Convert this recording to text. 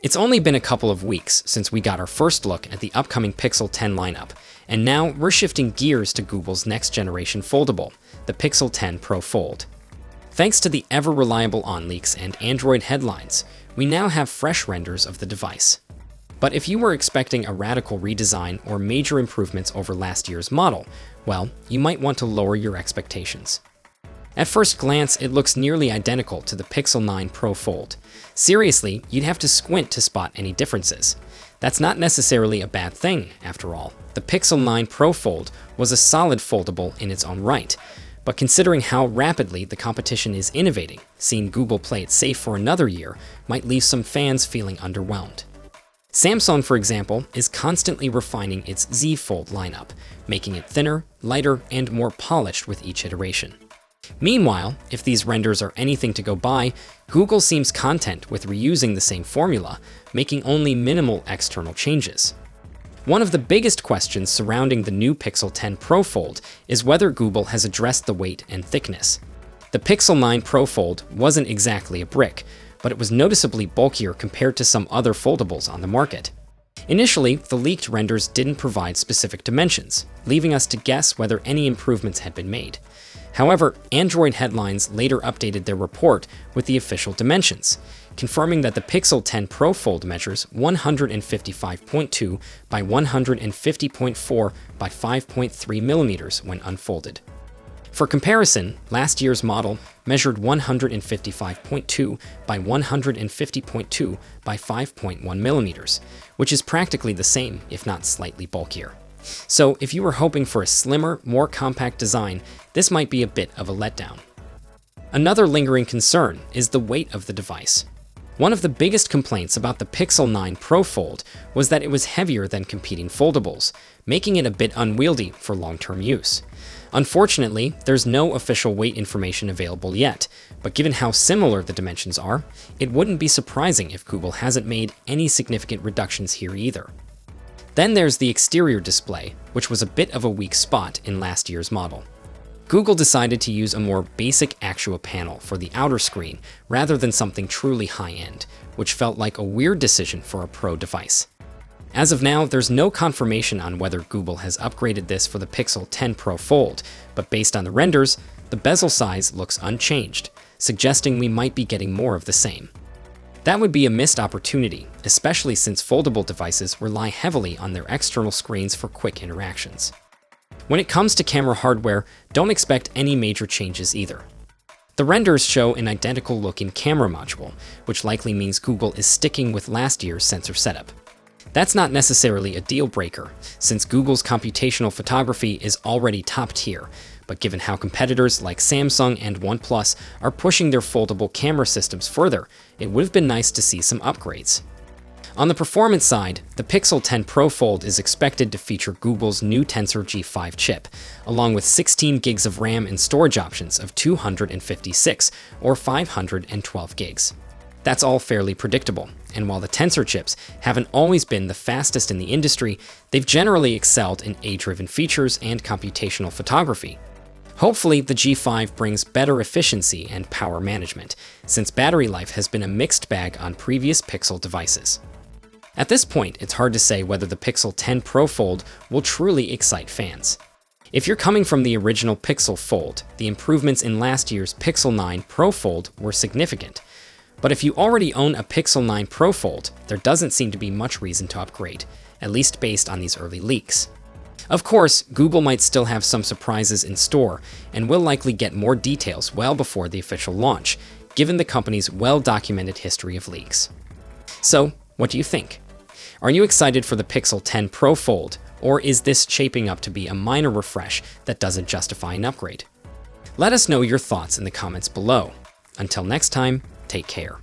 It's only been a couple of weeks since we got our first look at the upcoming Pixel 10 lineup, and now we're shifting gears to Google's next-generation foldable, the Pixel 10 Pro Fold. Thanks to the ever-reliable on-leaks and Android headlines, we now have fresh renders of the device. But if you were expecting a radical redesign or major improvements over last year's model, well, you might want to lower your expectations. At first glance, it looks nearly identical to the Pixel 9 Pro Fold. Seriously, you'd have to squint to spot any differences. That's not necessarily a bad thing, after all. The Pixel 9 Pro Fold was a solid foldable in its own right, but considering how rapidly the competition is innovating, seeing Google play it safe for another year might leave some fans feeling underwhelmed. Samsung, for example, is constantly refining its Z Fold lineup, making it thinner, lighter, and more polished with each iteration. Meanwhile, if these renders are anything to go by, Google seems content with reusing the same formula, making only minimal external changes. One of the biggest questions surrounding the new Pixel 10 Pro Fold is whether Google has addressed the weight and thickness. The Pixel 9 Pro Fold wasn't exactly a brick, but it was noticeably bulkier compared to some other foldables on the market. Initially, the leaked renders didn't provide specific dimensions, leaving us to guess whether any improvements had been made. However, Android headlines later updated their report with the official dimensions, confirming that the Pixel 10 Pro Fold measures 155.2 by 150.4 by 5.3 millimeters when unfolded. For comparison, last year's model measured 155.2 by 150.2 by 5.1 millimeters, which is practically the same, if not slightly bulkier. So if you were hoping for a slimmer, more compact design, this might be a bit of a letdown. Another lingering concern is the weight of the device. One of the biggest complaints about the Pixel 9 Pro Fold was that it was heavier than competing foldables, making it a bit unwieldy for long-term use. Unfortunately, there's no official weight information available yet, but given how similar the dimensions are, it wouldn't be surprising if Google hasn't made any significant reductions here either. Then there's the exterior display, which was a bit of a weak spot in last year's model. Google decided to use a more basic Actua panel for the outer screen rather than something truly high-end, which felt like a weird decision for a Pro device. As of now, there's no confirmation on whether Google has upgraded this for the Pixel 10 Pro Fold, but based on the renders, the bezel size looks unchanged, suggesting we might be getting more of the same. That would be a missed opportunity, especially since foldable devices rely heavily on their external screens for quick interactions. When it comes to camera hardware, don't expect any major changes either. The renders show an identical-looking camera module, which likely means Google is sticking with last year's sensor setup. That's not necessarily a deal-breaker, since Google's computational photography is already top tier, but given how competitors like Samsung and OnePlus are pushing their foldable camera systems further, it would have been nice to see some upgrades. On the performance side, the Pixel 10 Pro Fold is expected to feature Google's new Tensor G5 chip, along with 16 gigs of RAM and storage options of 256 or 512 gigs. That's all fairly predictable, and while the Tensor chips haven't always been the fastest in the industry, they've generally excelled in AI-driven features and computational photography. Hopefully, the G5 brings better efficiency and power management, since battery life has been a mixed bag on previous Pixel devices. At this point, it's hard to say whether the Pixel 10 Pro Fold will truly excite fans. If you're coming from the original Pixel Fold, the improvements in last year's Pixel 9 Pro Fold were significant. But if you already own a Pixel 9 Pro Fold, there doesn't seem to be much reason to upgrade, at least based on these early leaks. Of course, Google might still have some surprises in store, and we'll likely get more details well before the official launch, given the company's well-documented history of leaks. So, what do you think? Are you excited for the Pixel 10 Pro Fold, or is this shaping up to be a minor refresh that doesn't justify an upgrade? Let us know your thoughts in the comments below. Until next time, take care.